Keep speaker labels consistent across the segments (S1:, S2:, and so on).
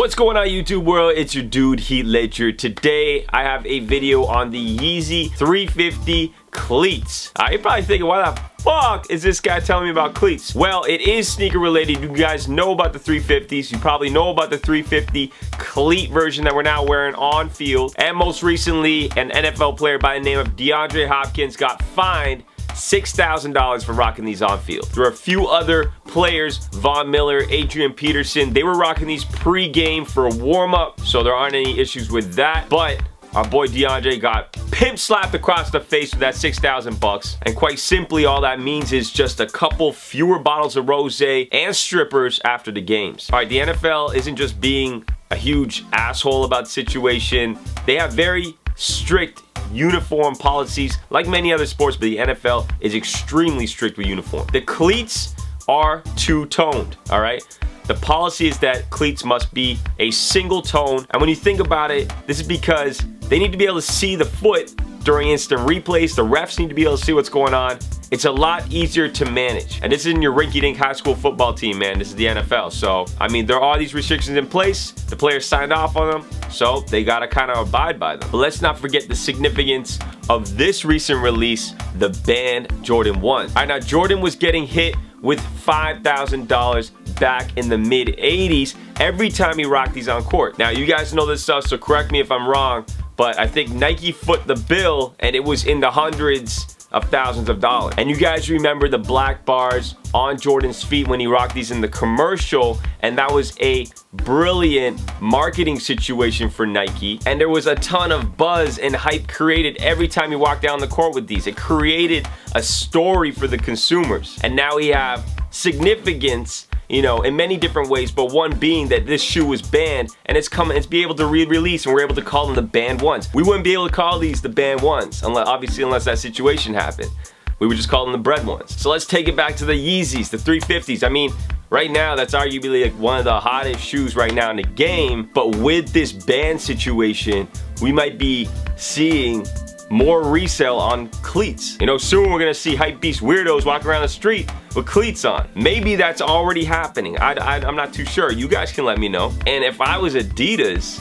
S1: What's going on, YouTube world? It's your dude Heat Ledger. Today I have a video on the Yeezy 350 cleats. You're probably thinking, why the fuck is this guy telling me about cleats? Well, it is sneaker related. You guys know about the 350s. You probably know about the 350 cleat version that we're now wearing on field. And most recently, an NFL player by the name of DeAndre Hopkins got fined $6,000 for rocking these on field. There are a few other players, Von Miller, Adrian Peterson, they were rocking these pre-game for a warm-up, so there aren't any issues with that. But our boy DeAndre got pimp slapped across the face with that 6,000 bucks. And quite simply, all that means is just a couple fewer bottles of rosé and strippers after the games. All right, the NFL isn't just being a huge asshole about the situation. They have very strict uniform policies like many other sports, but the NFL is extremely strict with uniform. The cleats are two-toned, all right? The policy is that cleats must be a single tone, and when you think about it, this is because they need to be able to see the foot during instant replays. The refs need to be able to see what's going on. It's a lot easier to manage. And this isn't your rinky-dink high school football team, man. This is the NFL. So, I mean, there are these restrictions in place. The players signed off on them, so they gotta kind of abide by them. But let's not forget the significance of this recent release, the banned Jordan 1s. All right, now Jordan was getting hit with $5,000 back in the mid-80s every time he rocked these on court. Now, you guys know this stuff, so correct me if I'm wrong, but I think Nike foot the bill and it was in the hundreds of thousands of dollars. And you guys remember the black bars on Jordan's feet when he rocked these in the commercial, and that was a brilliant marketing situation for Nike. And there was a ton of buzz and hype created every time he walked down the court with these. It created a story for the consumers. And now we have significance, you know, in many different ways, but one being that this shoe was banned and it's be able to re-release, and we're able to call them the banned ones. We wouldn't be able to call these the banned ones, unless that situation happened. We would just call them the bread ones. So let's take it back to the Yeezys, the 350s. I mean, right now, that's arguably like one of the hottest shoes right now in the game, but with this ban situation, we might be seeing more resale on cleats. You know, soon we're gonna see hype beast weirdos walking around the street with cleats on. Maybe that's already happening. I'm not too sure. You guys can let me know. And if I was Adidas,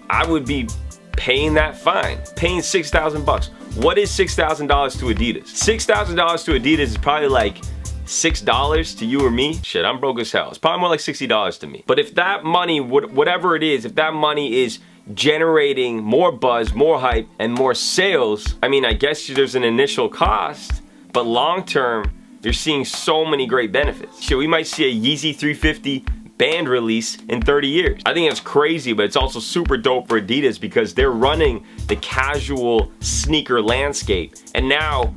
S1: I would be paying that fine, paying 6,000 bucks. What is $6,000 to Adidas? $6,000 to Adidas is probably like $6 to you or me. Shit, I'm broke as hell. It's probably more like $60 to me. But if that money, whatever it is, if that money is generating more buzz, more hype, and more sales, I mean, I guess there's an initial cost, but long term, you're seeing so many great benefits. Shit, we might see a Yeezy 350 band release in 30 years. I think that's crazy, but it's also super dope for Adidas because they're running the casual sneaker landscape, and now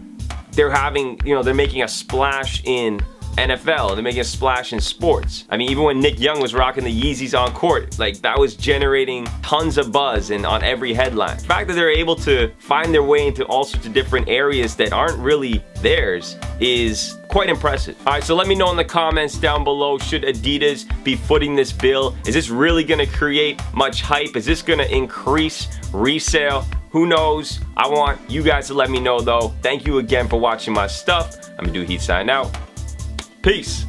S1: they're having, you know, they're making a splash in NFL, they're making a splash in sports. I mean, even when Nick Young was rocking the Yeezys on court, like, that was generating tons of buzz and on every headline. The fact that they're able to find their way into all sorts of different areas that aren't really theirs is quite impressive. All right, so let me know in the comments down below, should Adidas be footing this bill? Is this really gonna create much hype? Is this gonna increase resale? Who knows? I want you guys to let me know though. Thank you again for watching my stuff. I'm gonna do Heat sign out. Peace.